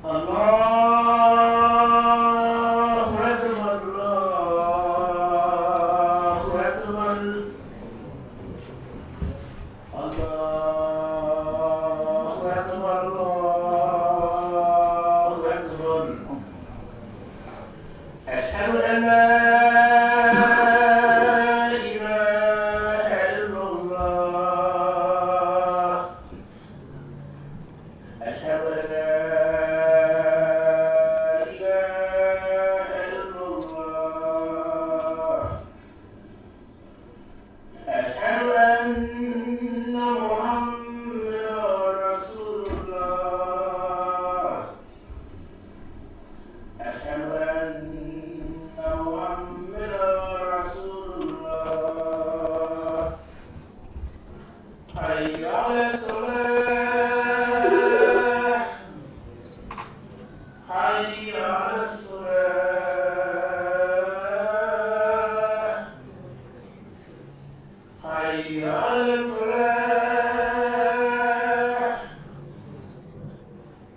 الله أكبر الله أكبر الله أكبر الله أكبر أشهد أن لا إله إلا الله أشهد أن لا حي على الصلاة حي على الصلاة حي على الفلاح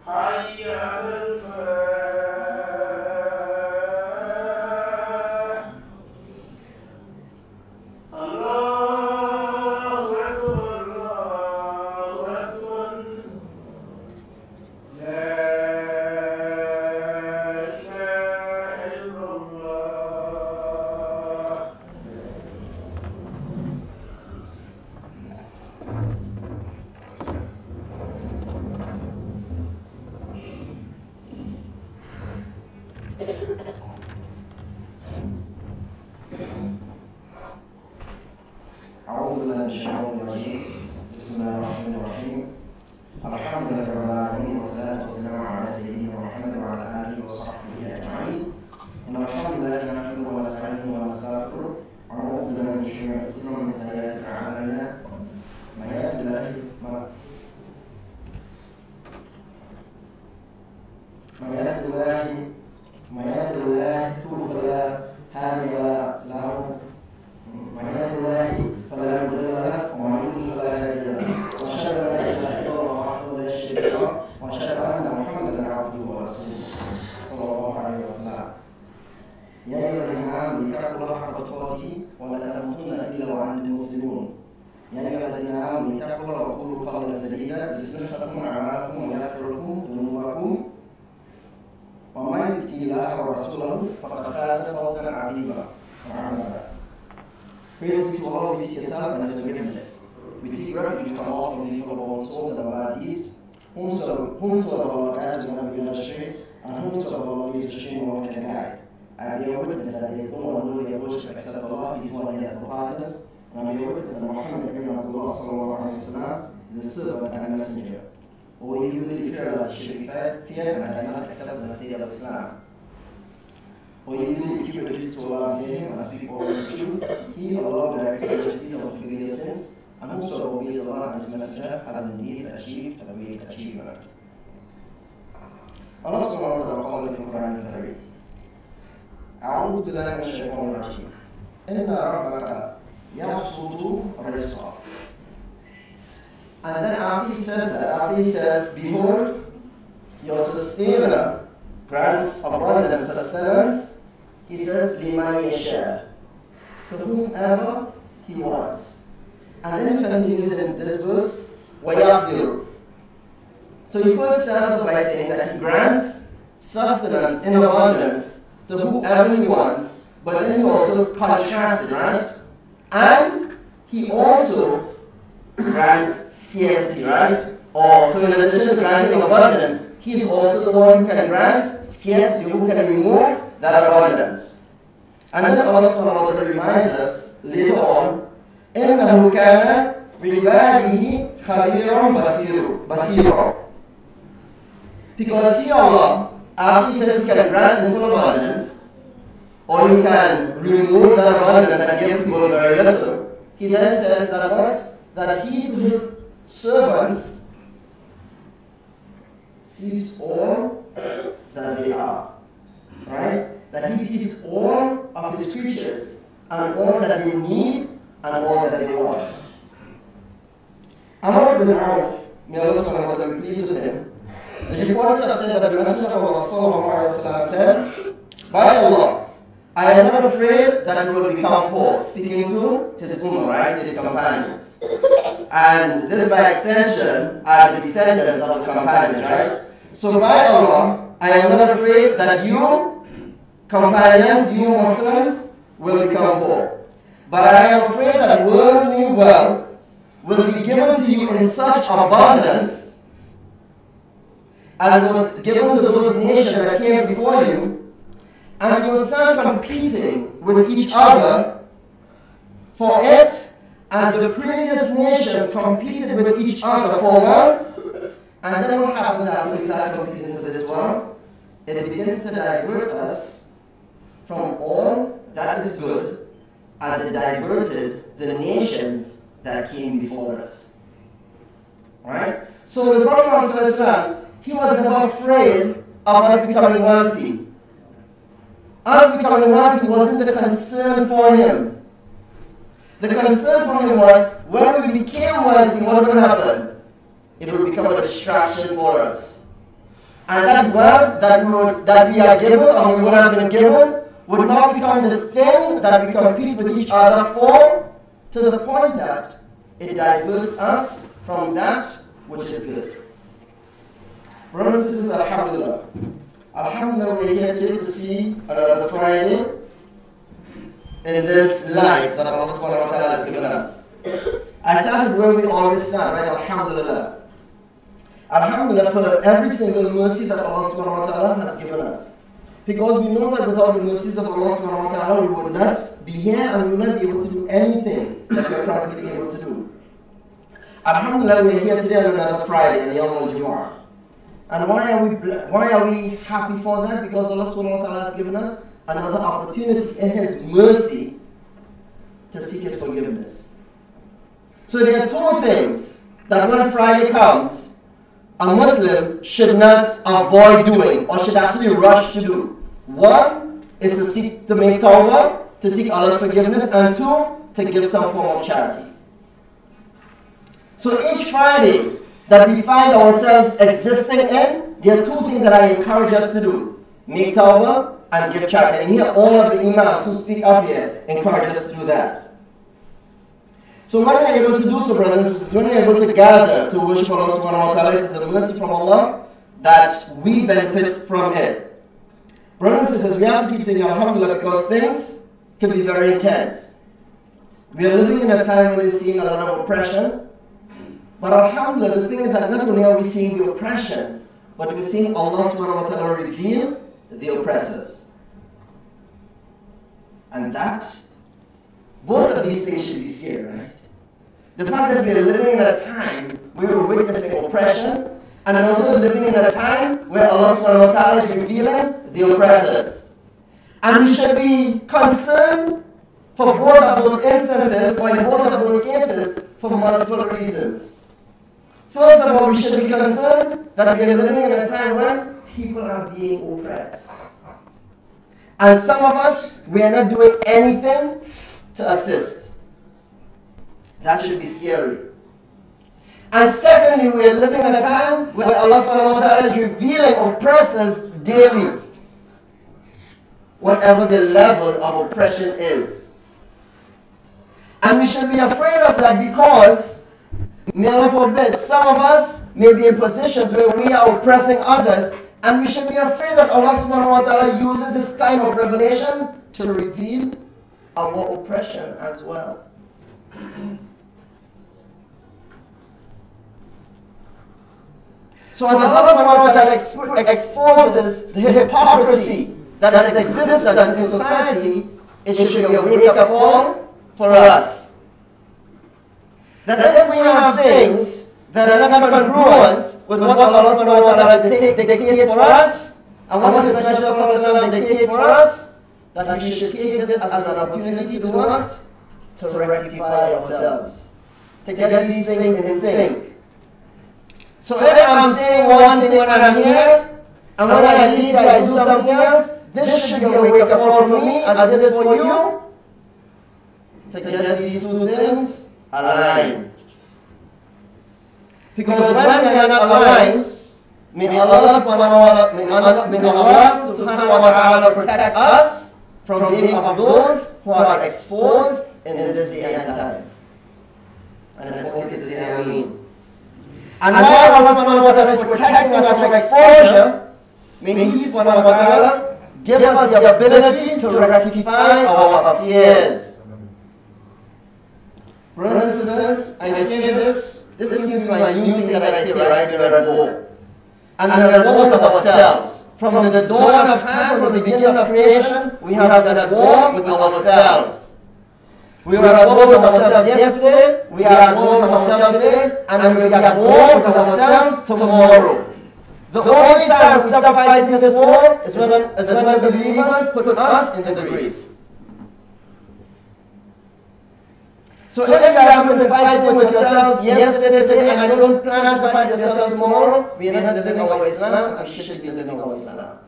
حي على الفلاح الله أكبر الله أكبر لا إله إلا الله أعوذ بالله من الشيطان الرجيم بسم الله الرحمن الرحيم الحمد لله رب العالمين والصلاة والسلام على سيدنا محمد وعلى آله وصحبه أجمعين إن الحمد لله نحمده ونستعينه ونستغفره ونعوذ بالله من شرور أنفسنا ومن سيئات أعمالنا من يهد الله فلا هادي له من يهد الله فلا مضل له ومن يضلل فلا هادي له واشهد ان لا اله الا الله وحده لا شريك له واشهد ان محمدا عبده ورسوله صلى الله عليه وسلم يا ايها الذين امنوا اتقوا الله حق تقاته ولا تموتن الا وانتم مسلمون يا ايها الذين امنوا اتقوا الله وقولوا قولا سديدا يصلح لكم اعمالكم ويغفر لكم ذنوبكم ومن يطع الله ورسوله فقد فاز فوزا عظيما. Praise be to Allah, we seek His help and His forgiveness. We seek refuge from Allah from the evil of our souls and bad deeds. Whomsoever Allah guides will never be led astray, and whomsoever Allah leads astray, no one can guide. I bear witness that there is no one worthy of worship except Allah, He is one and He has no partners. And I bear witness that Muhammad ibn Abdullah sallallahu alayhi wa sallam is the servant and messenger. O ye who believe, fear Allah, should be feared, and I do not accept the state of Islam. O ye who believe, keep your duty to Allah and fear Him, and speak always the truth. He, Allah, will direct your justice and forgive your sins, and whosoever obeys Allah and His Messenger has indeed achieved a great achievement. Allah subhanahu wa ta'ala قال في القرآن الكريم أعوذ بالله من الشيطان الرجيم إن ربك يبسط الرزق. And then after he says, behold, your sustainer grants abundance, sustenance, he says, liman yasha, to whomever he wants. And then he continues in this verse, وَيَقْدِرُ. So he first starts off by saying that he grants sustenance in abundance to whoever he wants, but then he also contrasts it, right? And he also grants scarcity, right? Or so in addition to granting abundance, he is also the one who can grant scarcity, who can remove that abundance. And then Allah subhanahu wa ta'ala reminds us later on, إِنَّهُ كَانَ بِعِبَادِهِ خَبِيرٌ بَصِيرٌ. Because here Allah, after he says he can grant in full abundance, or he can remove that abundance and give people very little, he then says that he to his servants sees all that they are, right? That he sees all of his creatures and all that they need and all that they want. Amr bin Auf, may Allah subhanahu wa ta'ala be pleased with him, The reporter said that the Messenger of Allah sallallahu alaihi wasallam said, by Allah, I am not afraid that you will become poor, speaking to his ummah, right, his companions. And this by extension are the descendants of the companions, right? So by Allah, I am not afraid that you, companions, you Muslims, will become poor. But I am afraid that worldly wealth will be given to you in such abundance as was given to those nations that came before you, and you will start competing with each other for it, as the previous nations competed with each other for wealth. And then what happens after we start competing for this wealth? It begins to divert us from all that is good, as it diverted the nations that came before us. Right? So the Prophet, he was never afraid of us becoming wealthy. Us becoming wealthy wasn't the concern for him. The concern for him was, when we became wealthy, what would happen? It would become a distraction for us. And that wealth that we are given, or we would have been given, would now become the thing that we compete with each other for, to the point that it diverts us from that which is good. Brothers and sisters, alhamdulillah. Alhamdulillah, we're here today to see another Friday in this life that Allah subhanahu wa ta'ala has given us. I started where we always start, right? Alhamdulillah. Alhamdulillah for every single mercy that Allah subhanahu wa ta'ala has given us. Because we know that without the mercies of Allah subhanahu wa ta'ala, we would not be here and we would not be able to do anything that we are currently able to do. Alhamdulillah, we are here today on another Friday in Yawm al-Jumu'ah. And why are we happy for that? Because Allah subhanahu wa ta'ala has given us another opportunity in His mercy to seek His forgiveness. So there are two things that when Friday comes, a Muslim should not avoid doing or should actually rush to do. One is to make tawbah, to seek Allah's forgiveness, and two, to give some form of charity. So each Friday that we find ourselves existing in, there are two things that I encourage us to do. Make tawbah and give charity. And here all of the imams who speak up here encourage us to do that. So when we are able to do so, brothers and sisters, when we are able to gather to worship Allah subhanahu wa ta'ala, it is a mercy from Allah that we benefit from it. Brothers and sisters, we have to keep saying alhamdulillah because things can be very intense. We are living in a time when we're seeing a lot of oppression. But alhamdulillah, the thing is that not only are we seeing the oppression, but we're seeing Allah subhanahu wa ta'ala reveal the oppressors. And that, both of these things should be scary, right? The fact that we are living in a time where we're witnessing oppression, and also living in a time where Allah subhanahu wa ta'ala is revealing the oppressors. And we should be concerned for both of those instances, or in both of those cases, for multiple reasons. First of all, we should be concerned that we are living in a time when people are being oppressed. And some of us, we are not doing anything to assist. That should be scary. And secondly, we are living in a time where Allah subhanahu wa ta'ala is revealing oppressors daily. Whatever the level of oppression is. And we should be afraid of that because, may Allah forbid, some of us may be in positions where we are oppressing others, and we should be afraid that Allah subhanahu wa ta'ala uses this time of revelation to reveal our oppression as well. So as Allah subhanahu wa ta'ala exposes the hypocrisy that has existed in society, it should be a wake-up call for us. That if we have things that are not congruent with what Allah subhanahu wa ta'ala dictates for us, and what His Messenger dictates for us, that we should take this as an opportunity to what? To rectify ourselves. To get these things in sync. So if I'm saying one thing when I'm here, and when I leave I do something else, this should be a wake-up call for me, as it is for you, to get these two things aligned. Because when they are not aligned, May Allah subhanahu wa ta'ala protect us from being of those who are exposed in this day and time. And it's okay to say Ameen. And while Allah subhanahu wa ta'ala is protecting us from exposure, may He subhanahu wa ta'ala give us the ability to rectify our affairs. Brothers and sisters, I say this seems my new thing that I say right here at home. And we are at war with ourselves. From the dawn of time, from the beginning of creation, we have been at war with ourselves. We were at war with ourselves yesterday, we are at war with ourselves today, and we will be at war with ourselves tomorrow. The only time we stop fighting this war is when the believers put us in the grave. So if you have been fighting with yourselves yesterday, today, and you don't plan to fight with yourselves tomorrow, we are not living our Islam as we should be living our Islam.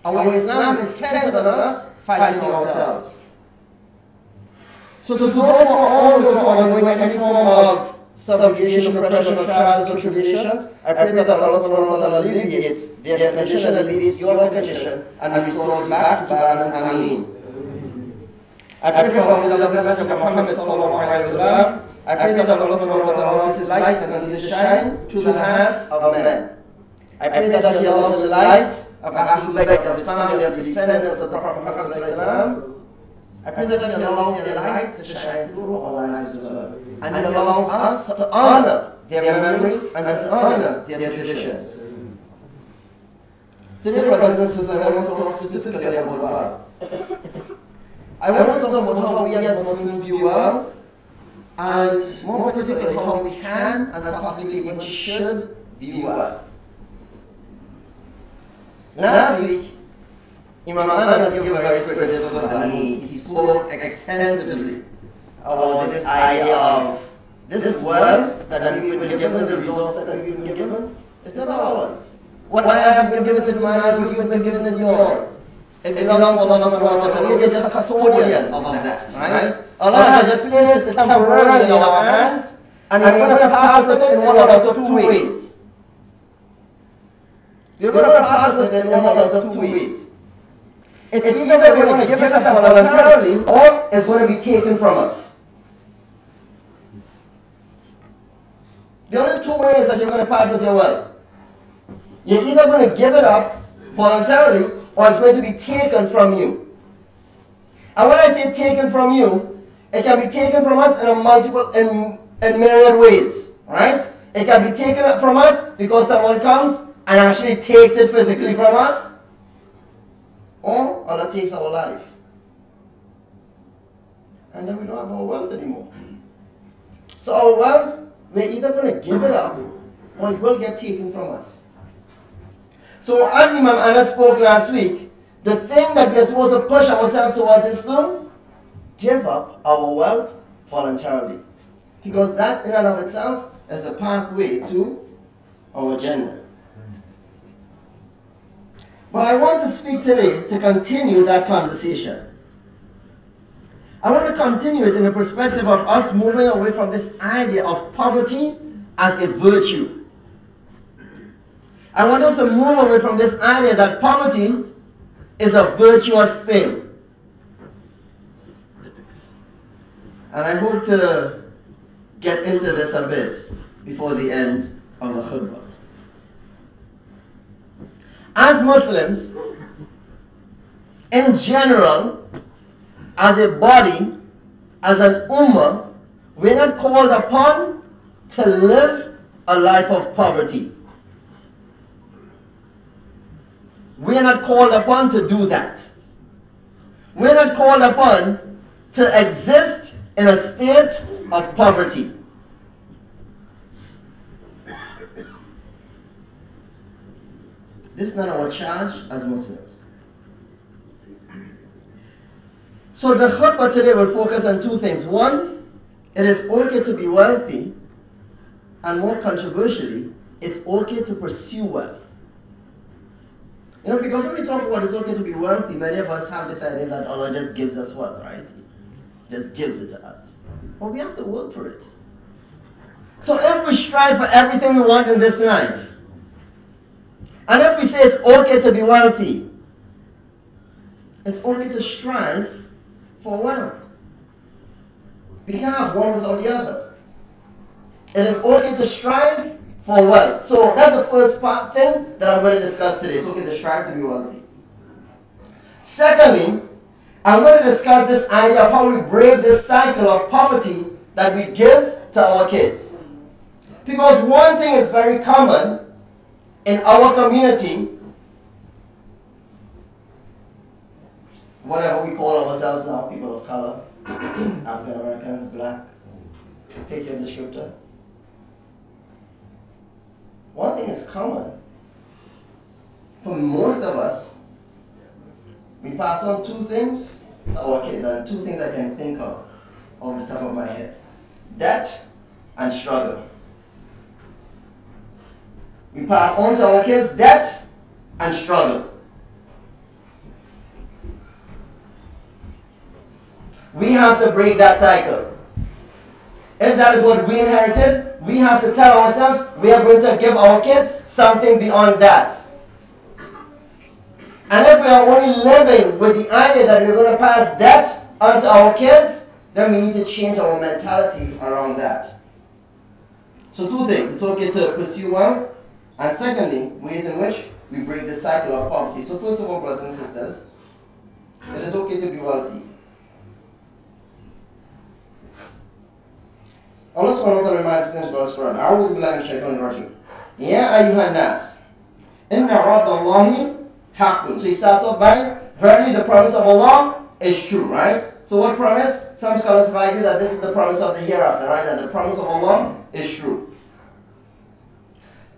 Our Islam is centered on us fighting ourselves. So to those who are always undergoing any form of subjugation, oppression, or trials or tribulations, I pray that Allah subhanahu wa ta'ala alleviates their condition, alleviates your condition, and restores you back to balance. Ameen. I pray for our beloved Messenger Muhammad sallallahu alayhi wa sallam. I pray that Allah subhanahu wa ta'ala allows His light to continue to shine through the hearts of men. I pray that He allows the light of Ahlul Bayt, of His family, of the descendants of the Prophet Muhammad sallallahu alayhi wa sallam. I pray that He allows their light to shine through our lives as well. And He allows us to honor their memory and to honor their traditions. Today, brothers and sisters, I want to talk specifically about love. I want to talk about how we as Muslims view love, and more particularly how we can and possibly even should view love. Last week, Imam Anas gave a very critical and he spoke extensively about this idea of this wealth that we've been given, the resources that we've been given, it's not ours. What I have been given is mine, what you've been given is yours. It belongs to Allah subhanahu wa ta'ala. We're just custodians of that, right? Allah has just placed it temporarily in our hands, and we're going to part with it in one out of two ways. We're going to part with it in one out of two ways. It's either that we're going to give it up voluntarily, or it's going to be taken from us. The only two ways that you're going to part with your wealth. You're either going to give it up voluntarily, or it's going to be taken from you. And when I say taken from you, it can be taken from us in myriad ways, right? It can be taken from us because someone comes and actually takes it physically from us, or Allah takes our life. And then we don't have our wealth anymore. So our wealth, we're either going to give it up, or it will get taken from us. So as Imam Anas spoke last week, the thing that we're supposed to push ourselves towards is to give up our wealth voluntarily. Because that in and of itself is a pathway to our Jannah. But I want to speak today to continue that conversation. I want to continue it in the perspective of us moving away from this idea of poverty as a virtue. I want us to move away from this idea that poverty is a virtuous thing. And I hope to get into this a bit before the end of the khutbah. As Muslims, in general, as a body, as an ummah, we're not called upon to live a life of poverty. We are not called upon to do that. We are not called upon to exist in a state of poverty. This is not our charge as Muslims. So the khutbah today will focus on two things. One, it is okay to be wealthy, and more controversially, it's okay to pursue wealth. You know, because when we talk about it's okay to be wealthy, many of us have this idea that Allah just gives us wealth, right? He just gives it to us. But we have to work for it. So if we strive for everything we want in this life, And if we say it's okay to be wealthy, it's okay to strive for wealth. We can't have one without the other. It is okay to strive for wealth. So that's the first thing that I'm going to discuss today. It's okay to strive to be wealthy. Secondly, I'm going to discuss this idea of how we break this cycle of poverty that we give to our kids. Because one thing is very common in our community, whatever we call ourselves now, people of color, African Americans, black, pick your descriptor. One thing is common. For most of us, we pass on two things to our kids, and two things I can think of off the top of my head: debt and struggle. We pass on to our kids debt and struggle. We have to break that cycle. If that is what we inherited, we have to tell ourselves we are going to give our kids something beyond that. And if we are only living with the idea that we're going to pass debt onto our kids, then we need to change our mentality around that. So two things: it's okay to pursue wealth, and secondly, ways in which we break the cycle of poverty. So first of all, brothers and sisters, it is okay to be wealthy. Allah subhanahu wa ta'ala reminds us in God's Quran, A'udhu billahi minash shaitanir rajim. Ya ayyuhan nas, inna wa'dallahi haqqun. So he starts off by, verily the promise of Allah is true, right? So what promise? Some scholars have argued that this is the promise of the hereafter, right? That the promise of Allah is true.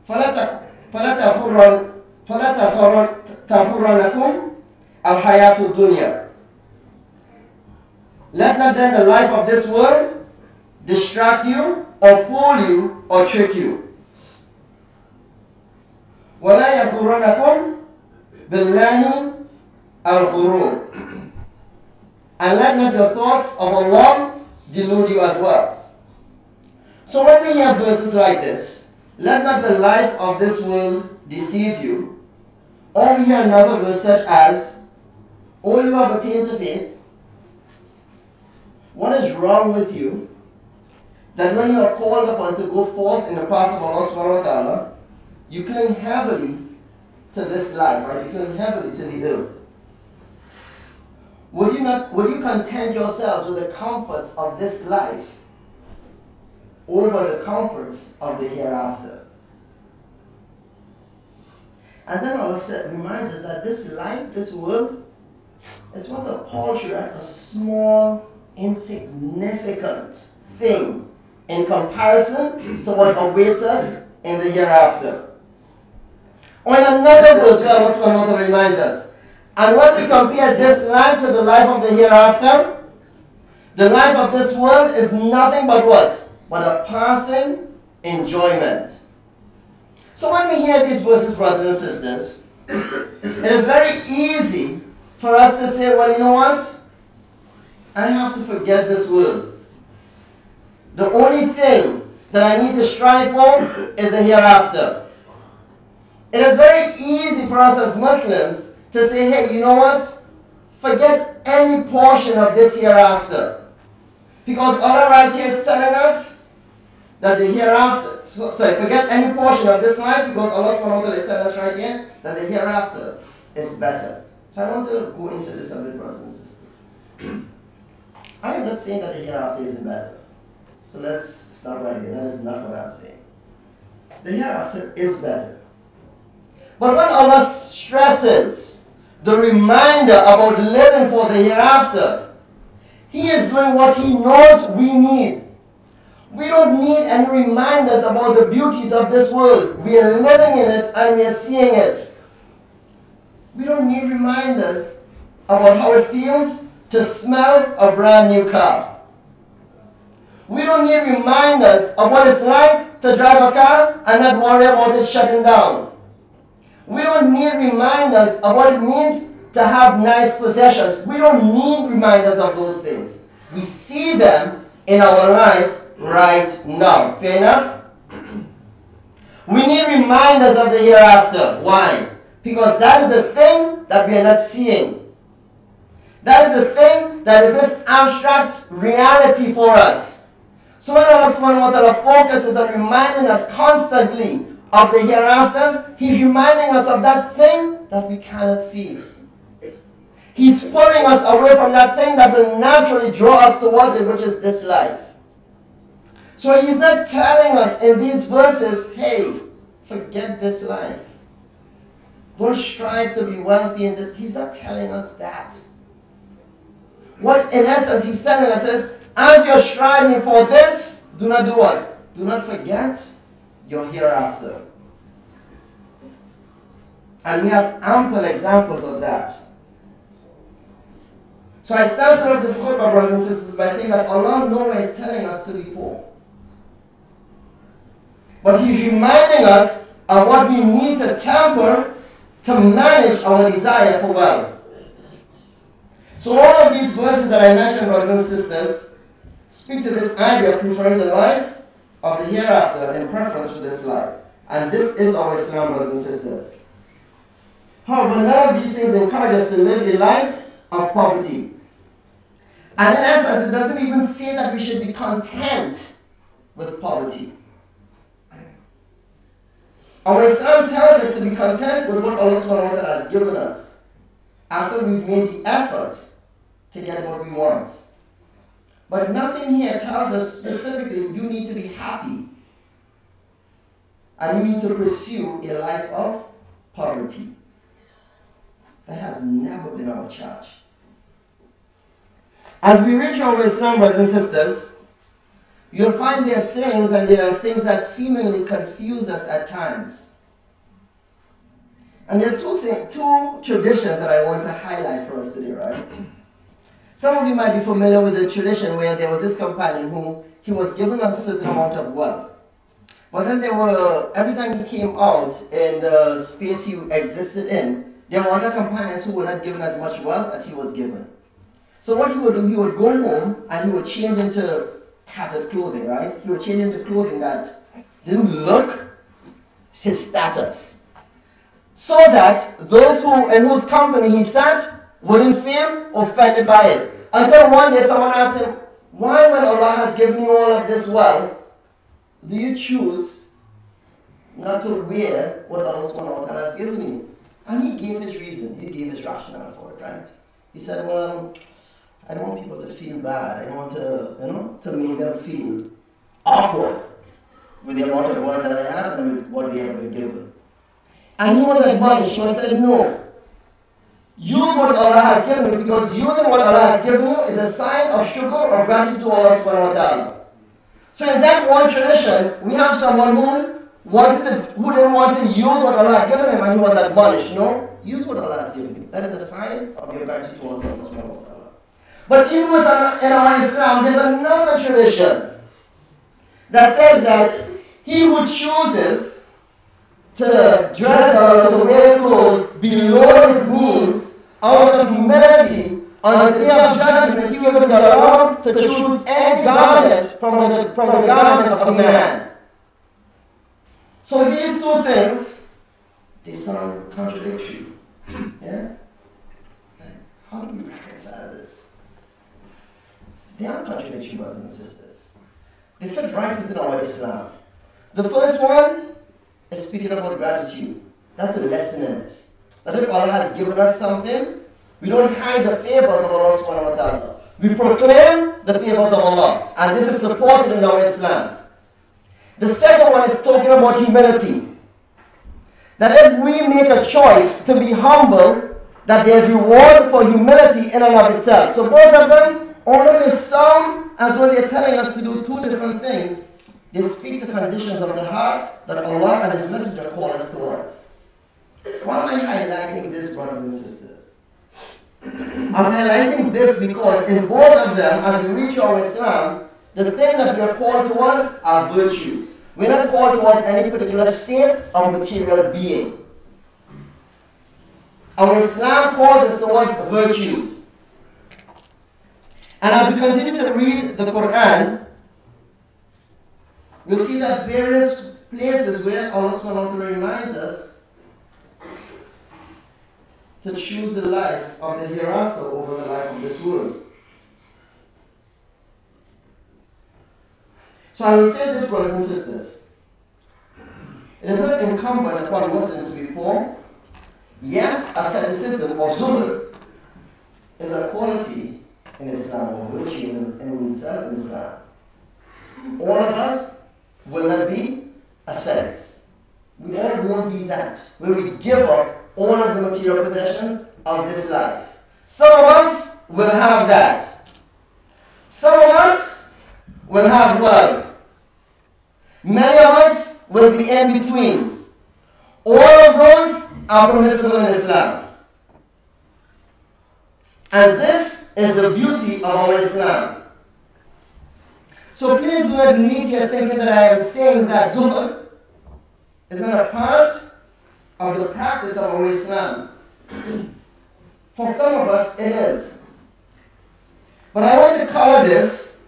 فَلَا تَغُرَّنَّكُمْ الْحَيَاةُ الدُّنْيَا. Let not then the life of this world distract you, or fool you, or trick you. وَلَا يَغُرَّنَّكُمْ بِاللَّهِ الْغُرُورُ. And let not your thoughts of Allah delude you as well. So when we hear verses like this, let not the life of this world deceive you, or we hear another verse such as, O you have attained to faith, what is wrong with you that when you are called upon to go forth in the path of Allah subhanahu wa ta'ala, you cling heavily to this life, right? You cling heavily to the earth. Would you content yourselves with the comforts of this life over the comforts of the hereafter? And then Allah reminds us that this life, this world, is what a paltry, right? A small, insignificant thing in comparison to what awaits us in the hereafter. Or in another verse where Allah subhanahu wa ta'ala reminds us, and when we compare this life to the life of the hereafter, the life of this world is nothing but what? But a passing enjoyment. So when we hear these verses, brothers and sisters, it is very easy for us to say, well, you know what? I have to forget this world. The only thing that I need to strive for is a hereafter. It is very easy for us as Muslims to say, hey, you know what? Forget any portion of this hereafter. Because Allah right here is telling us that the hereafter, forget any portion of this life, because Allah subhanahu wa ta'ala is telling us right here that the hereafter is better. So I want to go into this a bit, brothers and sisters. I am not saying that the hereafter isn't better. So let's stop right here. That is not what I'm saying. The hereafter is better. But when Allah stresses the reminder about living for the hereafter, He is doing what He knows we need. We don't need any reminders about the beauties of this world. We are living in it and we are seeing it. We don't need reminders about how it feels to smell a brand new car. We don't need reminders of what it's like to drive a car and not worry about it shutting down. We don't need reminders of what it means to have nice possessions. We don't need reminders of those things. We see them in our life right now. Fair enough? We need reminders of the hereafter. Why? Because that is a thing that we are not seeing. That is a thing that is this abstract reality for us. So when Allah subhanahu wa ta'ala focuses on reminding us constantly of the hereafter, He's reminding us of that thing that we cannot see. He's pulling us away from that thing that will naturally draw us towards it, which is this life. So He's not telling us in these verses, hey, forget this life. Don't strive to be wealthy in this. He's not telling us that. What in essence He's telling us is, as you're striving for this, do not do what? Do not forget your hereafter. And we have ample examples of that. So I started off this khutbah, brothers and sisters, by saying that Allah nowhere is telling us to be poor. But He's reminding us of what we need to temper to manage our desire for wealth. So all of these verses that I mentioned, brothers and sisters, speak to this idea of preferring the life of the hereafter in preference to this life. And this is our Islam, brothers and sisters. However, none of these things encourage us to live a life of poverty. And in essence, it doesn't even say that we should be content with poverty. Our Islam tells us to be content with what Allah subhanahu wa ta'ala has given us after we've made the effort to get what we want. But nothing here tells us specifically you need to be happy and you need to pursue a life of poverty. That has never been our charge. As we reach our Islam, brothers and sisters, you'll find there are sayings and there are things that seemingly confuse us at times. And there are two traditions that I want to highlight for us today, right? Some of you might be familiar with the tradition where there was this companion who he was given a certain amount of wealth. But then every time he came out in the space he existed in, there were other companions who were not given as much wealth as he was given. So what he would do, he would go home and he would change into tattered clothing, right? He would change into clothing that didn't look his status. So that those in whose company he sat wouldn't feel offended by it. Until one day someone asked him, why when Allah has given you all of this wealth, do you choose not to wear what Allah subhanahu wa ta'ala has given you? And he gave his reason, he gave his rationale for it, right? He said, well, I don't want people to feel bad. I don't want to make them feel awkward with the amount of wealth that I have and with what they have been given. And he was admonished. He was said, no. Use what Allah has given you, because using what Allah has given you is a sign of shukr or gratitude to Allah subhanahu wa ta'ala. So in that one tradition, we have someone who didn't want to use what Allah had given him, and he was admonished. No, use what Allah has given you. That is a sign of your gratitude to Allah subhanahu wa ta'ala. But even in our Islam, there's another tradition that says that he who chooses to dress or to wear clothes below his knees out of humility, on the day of judgment he will be allowed to choose any garment from the garments of a man. So these two things, they sound contradictory. Yeah? How do we reconcile this? They are contradictory, brothers and sisters. They fit right within our Islam. The first one is speaking about gratitude. That's a lesson in it. That if Allah has given us something, we don't hide the favors of Allah subhanahu wa ta'ala. We proclaim the favors of Allah. And this is supported in our Islam. The second one is talking about humility. That if we make a choice to be humble, that there's reward for humility in and of itself. So both of them, although they sound as though they're telling us to do two different things, they speak to conditions of the heart that Allah and His Messenger call us towards. Why am I highlighting this, brothers and sisters? I'm highlighting this because in both of them, as we reach our Islam, the things that we are called towards are virtues. We're not called towards any particular state of material being. Our Islam calls us towards virtues. And as we continue to read the Quran, we'll see that various places where Allah subhanahu wa ta'ala reminds us to choose the life of the hereafter over the life of this world. So I would say this, brothers and sisters, it is not incumbent upon Muslims to be poor. Yes, asceticism or zuhud is a quality in Islam, or virtue in itself in Islam. All of us will not be ascetics. We all won't be that, where we give up all of the material possessions of this life. Some of us will have that. Some of us will have wealth. Many of us will be in between. All of those are permissible in Islam. And this is the beauty of our Islam. So please do not leave here thinking that I am saying that zuhud is not a part of the practice of our Islam. For some of us, it is. But I want to cover this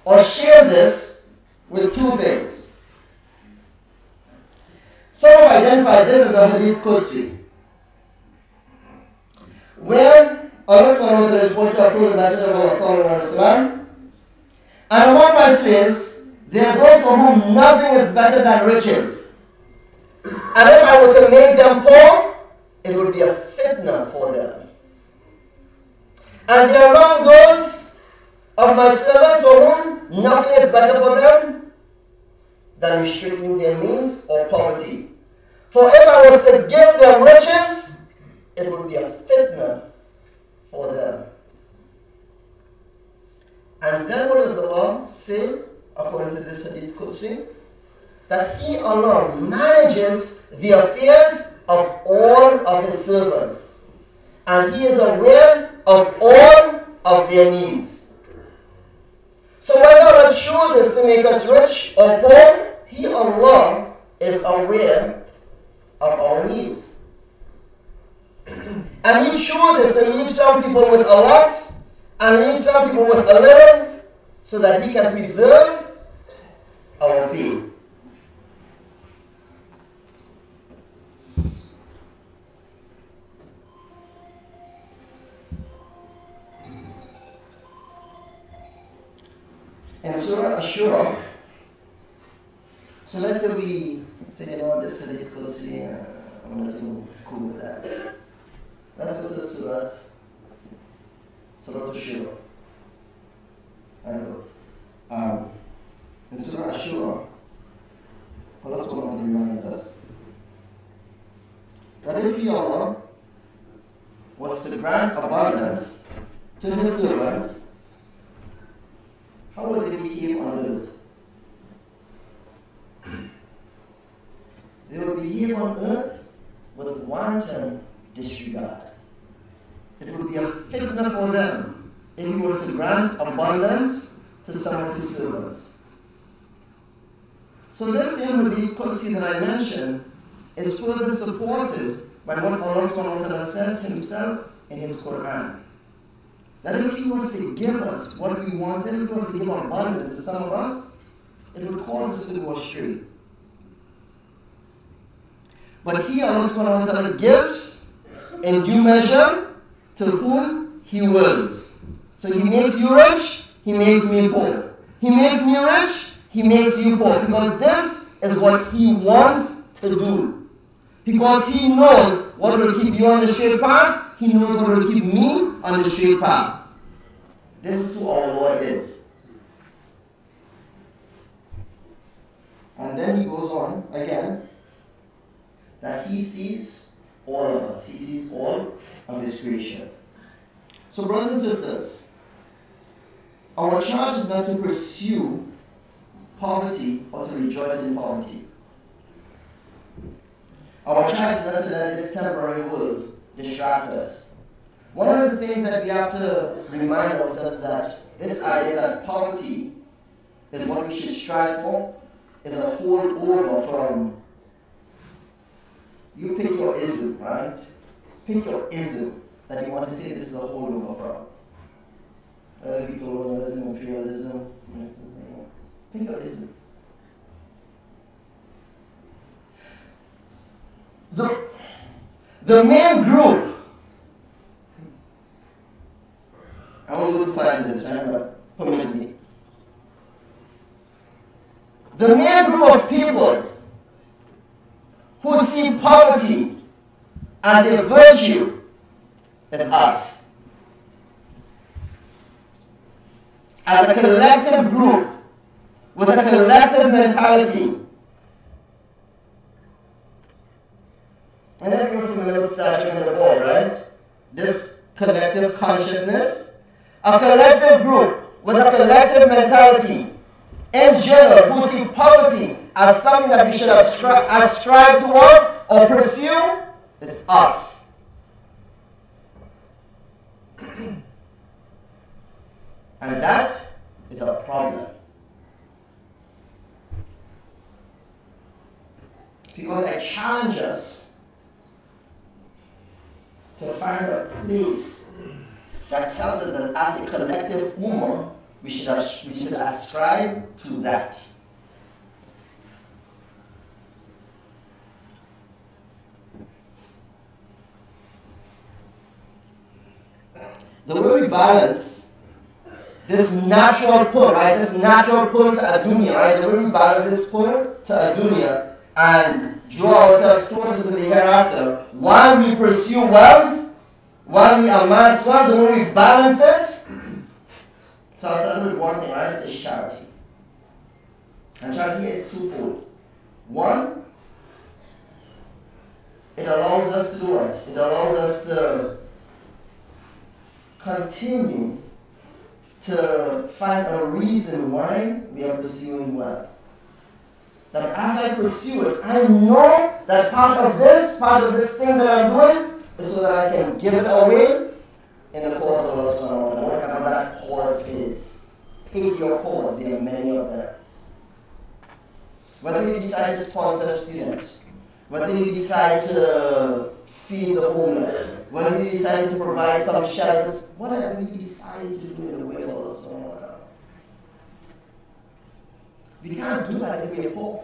or share this with two things. Some have identified this as a hadith Qudsi, where Allah subhanahu wa ta'ala is going to have told the Messenger of Allah sallallahu alaihi wasallam, and among my slaves, there are those for whom nothing is better than riches. And if I were to make them poor, it would be a fitna for them. And there are among those of my servants for whom nothing is better for them than restricting their means or poverty. For if I was to give them riches, it would be a fitna for them. And then what does Allah say, according to this hadith Qudsi? That He alone manages the affairs of all of His servants. And He is aware of all of their needs. So whether Allah chooses to make us rich or poor, He, Allah, is aware of our needs. And He chooses to leave some people with a lot and leave some people with a little so that He can preserve our faith. In Surah Ashura, so let's say we say, you know, this hadith Qudsi, I'm not too cool with that. Let's go to Surah Ashura. I know. In Surah Ashura, Allah subhanahu wa ta'ala reminds us that if He, Allah, was to grant abundance to His servants, how would they behave on earth? They would behave on earth with wanton disregard. It would be a fitna for them if He was to grant abundance to some of His servants. So this same hadith Qudsi that I mentioned is further supported by what Allah subhanahu wa ta'ala says Himself in His Quran. That if He was to give us what we wanted, if He was to give abundance to some of us, it would cause us to go astray. But He, Allah subhanahu wa ta'ala, gives in due measure to whom He wills. So He makes you rich, He makes me poor. He makes me rich, He makes you poor. Because this is what He wants to do. Because He knows what will keep you on the straight path, He knows what will keep me on the straight path. This is who our Lord is. And then He goes on again that He sees all of us. He sees all of His creation. So brothers and sisters, our charge is not to pursue poverty or to rejoice in poverty. Our charge is not to let this temporary world distract us. One of the things that we have to remind ourselves that this idea that poverty is what we should strive for is a holdover from, you pick your ism, right? Pick your ism that you want to say this is a holdover from. Whether colonialism, imperialism, pick your ism. The main group, I won't go too far into this, right? But permit me. The main group of people who see poverty as a virtue is us. As a collective group with a collective mentality. And then you're familiar with statue on the wall, right? This collective consciousness. A collective group with a collective mentality in general who see poverty as something that we should ascribe towards or pursue is us. And that is a problem. Because it challenges us to find a place that tells us that as a collective ummah, we should ascribe to that. The way we balance this natural pull, right? This natural pull to adunya, right? The way we balance this pull to adunya and draw ourselves closer to the hereafter, while we pursue wealth, while we amass wealth, the way we balance it. So I'll start with one thing, right? Is charity. And charity is twofold. One, it allows us to do what? It allows us to continue to find a reason why we are pursuing wealth. That as I pursue it, I know that part of this thing that I'm doing is so that I can give it away in the cause of Allah subhanahu wa ta'ala. Whatever that cause is. Pick your cause, there are many of them. Whether you decide to sponsor a student, whether you decide to feed the homeless, whether you decide to provide some shelters, whatever you decide to do in the way of Allah subhanahu wa ta'ala. We can't do that if we are poor.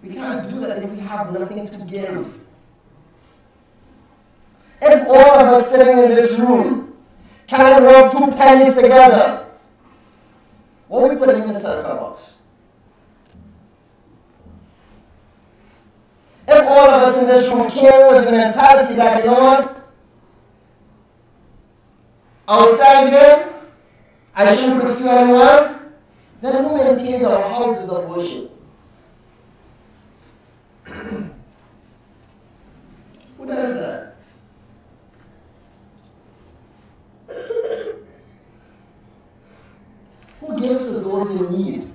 We can't do that if we have nothing to give. If all of us sitting in this room can rub 2 pennies together, what are we putting in the circle box? If all of us in this room came with the mentality that, you know what, outside there, I shouldn't pursue anyone, then who maintains our houses of worship? Who does that? Who gives to those in need?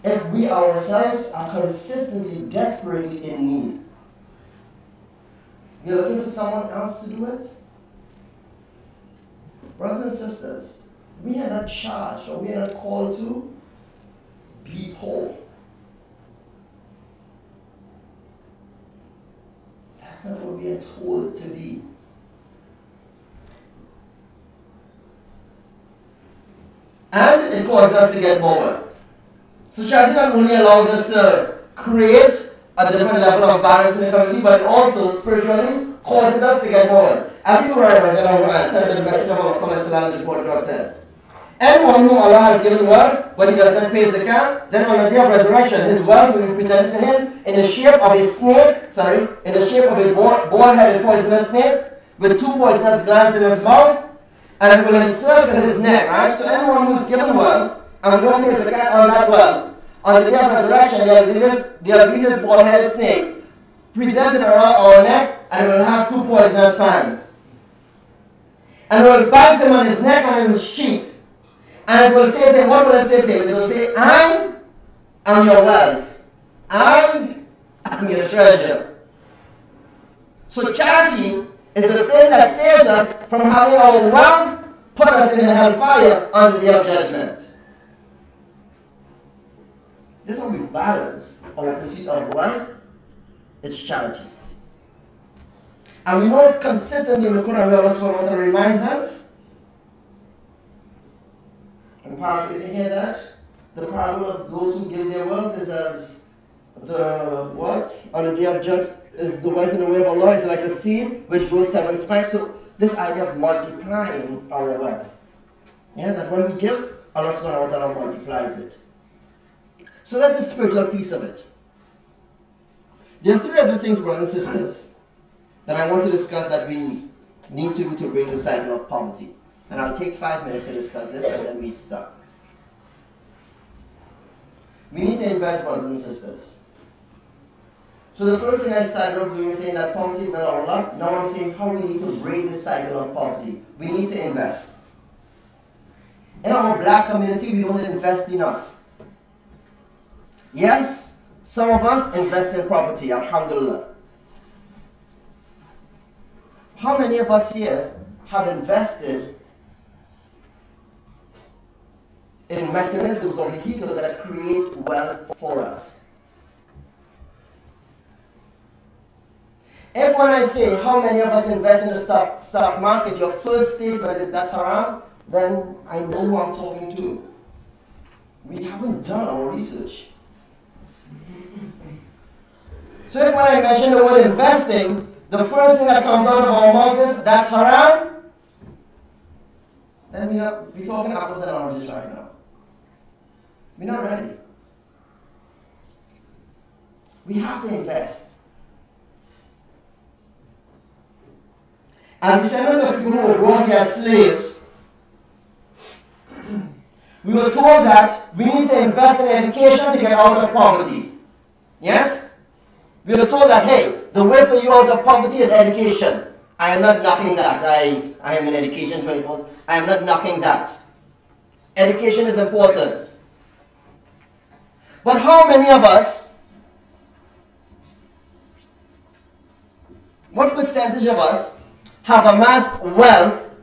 If we ourselves are consistently, desperately in need, we are looking for someone else to do it? Brothers and sisters, we are not charged or we are not called to be poor. That's not what we are told to be. And it causes us to get more wealth. So charity not only allows us to create a different level of balance in the community, but it also spiritually causes us to get more wealth. Abu Hurairah said the Messenger of Allah reported of said, anyone whom Allah has given wealth, but he does not pay zakat, then on the day of resurrection, his wealth will be presented to him in the shape of a snake, in the shape of a ball-headed poisonous snake, with 2 poisonous glands in his mouth, and it will encircle his neck, right? So anyone who is given wealth, and don't pay zakat on that wealth, on the day of resurrection, there will be this ball-headed snake presented around our neck, and it will have 2 poisonous fangs. And it will bite him on his neck and on his cheek. And it will say to him, what will it say to him? It will say, I am your wealth. I am your treasure. So charity is the thing that saves us from having our wealth put us in the hellfire on the day of judgment. This is how we balance our pursuit of wealth. It's charity. And we know it consistently in the Quran where Allah subhanahu wa ta'ala reminds us, and paraphrasing here, that the parable of those who give their wealth is as the what? wealth on the day of judgment? Is the wealth in the way of Allah is like a seed which grows 7 spikes. So this idea of multiplying our wealth. Yeah, that when we give, Allah subhanahu wa ta'ala multiplies it. So that's the spiritual piece of it. There are 3 other things, brothers and sisters, that I want to discuss that we need to do to break the cycle of poverty. And I'll take 5 minutes to discuss this and then we start. We need to invest, brothers and sisters. So the first thing I started off doing is saying that poverty is not our luck. Now I'm saying how we need to break this cycle of poverty. We need to invest. In our black community, we don't invest enough. Yes, some of us invest in property, alhamdulillah. How many of us here have invested in mechanisms or vehicles that create wealth for us? If when I say how many of us invest in the stock market, your first statement is that's haram, then I know who I'm talking to. We haven't done our research. So if when I mention the word investing, the first thing that comes out of our mouths is that's haram, then we're talking apples and oranges right now. We're not ready. We have to invest. As descendants of people who were born here as slaves, we were told that we need to invest in education to get out of poverty. Yes? We were told that, hey, the way for you out of poverty is education. I am not knocking that. I am in education 24. I am not knocking that. Education is important. But how many of us, what percentage of us have amassed wealth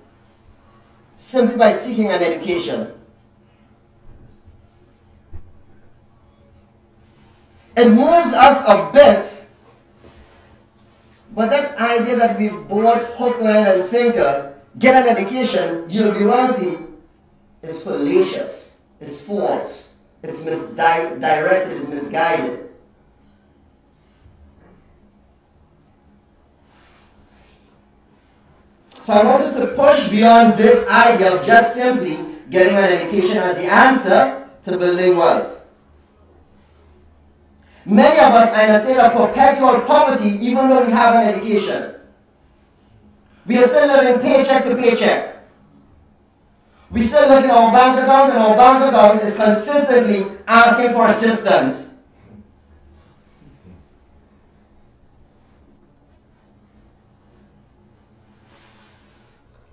simply by seeking an education? It moves us a bit, but that idea that we've bought hook, line, and sinker, get an education, you'll be wealthy, is fallacious, is false, it's misdirected, it's misguided. So I want us to push beyond this idea of just simply getting an education as the answer to building wealth. Many of us are in a state of perpetual poverty even though we have an education. We are still living paycheck to paycheck. We still look at our bank account and our bank account is consistently asking for assistance.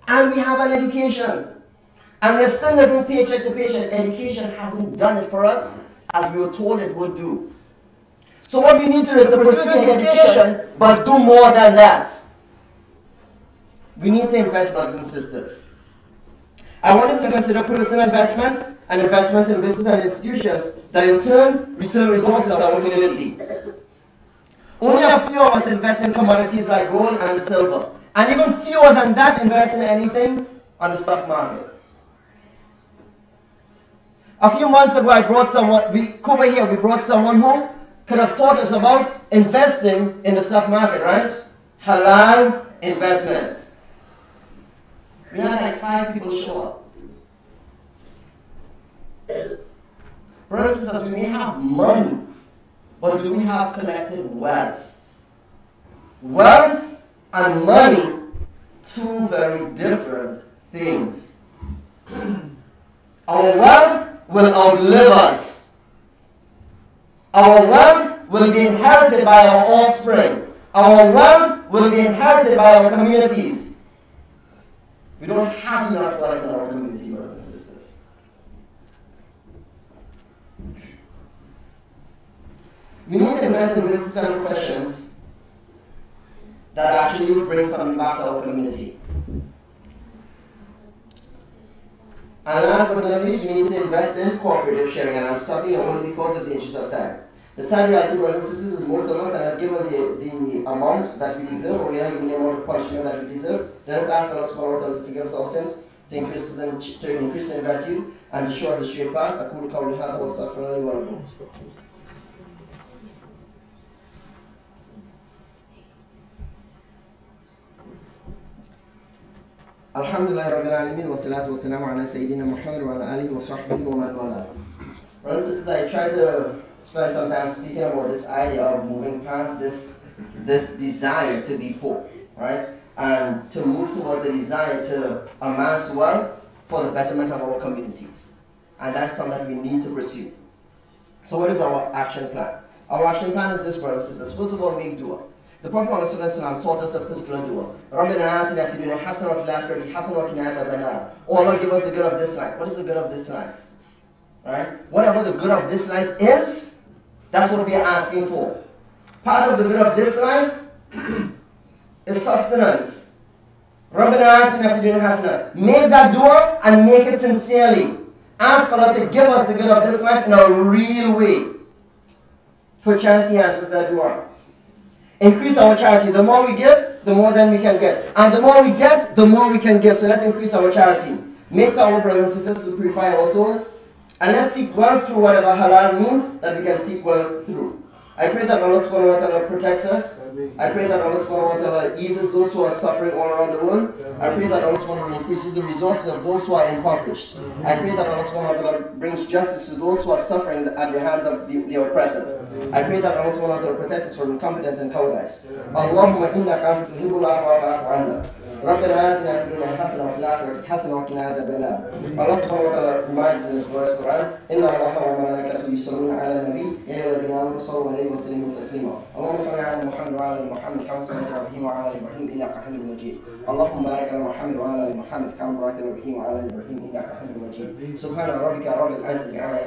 And we have an education. And we're still living paycheck to paycheck. Education hasn't done it for us as we were told it would do. So what we need to do is to pursue the education, but do more than that. We need to invest, brothers and sisters. I want us to consider personal investments and investments in business and institutions that in turn return resources to our community. Only a few of us invest in commodities like gold and silver. And even fewer than that invest in anything on the stock market. A few months ago, I brought someone, Cuba here, we brought someone who could have taught us about investing in the stock market, right? Halal investments. We had like 5 people show up. Brothers and sisters, we may have money, but do we have collective wealth? Wealth and money, 2 very different things. Our wealth will outlive us. Our wealth will be inherited by our offspring. Our wealth will be inherited by our communities. We don't have enough wealth in our community, brothers and sisters. We need to invest in business and professions that actually bring something back to our community. And last but not least, we need to invest in cooperative sharing, and I'm stopping only because of the interest of time. The sad reality, brothers and sisters, is most of us are not given the amount that we deserve, or we are not given the amount of punishment that we deserve. Let us ask Allah subhanahu wa ta'ala to forgive us our sins, to increase in gratitude, and to show us the straight path. أقول قولي هذا وأستغفر الله لي ولكم. Alhamdulillah Rabbil Alameen wa salatu wa salamu ala Sayyidina Muhammad wa ala alihi wa sahbihi wa man wala. Brothers and sisters, I tried to spend some time speaking about this idea of moving past this desire to be poor, right? And to move towards a desire to amass wealth for the betterment of our communities. And that's something that we need to pursue. So what is our action plan? Our action plan is this, brothers and sisters. First of all, make dua. The Prophet ﷺ taught us a particular dua. رَبَّنَا آتِنَا فِي الدُّنْيَا حَسَنَةً وَفِي الْآخِرَةِ حَسَنَةً وَقِنَا عَذَابَ النَّارِ. Oh Allah, give us the good of this life. What is the good of this life? Right? Whatever the good of this life is, that's what we are asking for. Part of the good of this life is sustenance. رَبَّنَا آتِنَا فِي الدُّنْيَا حَسَنَةً. Make that dua and make it sincerely. Ask Allah to give us the good of this life in a real way. Perchance He answers that dua. Increase our charity. The more we give, the more then we can get. And the more we get, the more we can give. So let's increase our charity. Make to our brothers and sisters to purify our souls. And let's seek wealth through whatever halal means that we can seek wealth through. I pray that Allah subhanahu wa ta'ala protects us. I pray that Allah subhanahu wa ta'ala eases those who are suffering all around the world. I pray that Allah subhanahu wa ta'ala increases the resources of those who are impoverished. I pray that Allah subhanahu wa ta'ala brings justice to those who are suffering at the hands of the oppressors. I pray that Allah subhanahu wa ta'ala protects us from incompetence and cowardice. Allahumma innaka tuhibbul afwa fa'fu anna. رَبَّنَا آتِنَا فِي الدُّنْيَا حَسَنَةً وَفِي الْآخِرَةِ حَسَنَةً وَقِنَا عَذَابَ النَّارِ. Allah subhanahu wa ta'ala reminds us in His glorious Quran, إِنَّ اللَّهَ وَمَلَائِكَتَهُ يُصَلُّونَ عَلَى النَّبِيِّ يَا أَيُّهَا الَّذِينَ آمَنُوا صَلُّوا عَلَيْهِ وَسَلِّمُوا تَسْلِيمًا. اللهم صل على محمد وعلى آل محمد كما صليت على إبراهيم وعلى آل إبراهيم إنك حميد مجيد. اللهم بارك على محمد وعلى آل محمد كما باركت على إبراهيم وعلى آل إبراهيم إنك حميد مجيد. سبحان ربك رب العزة عما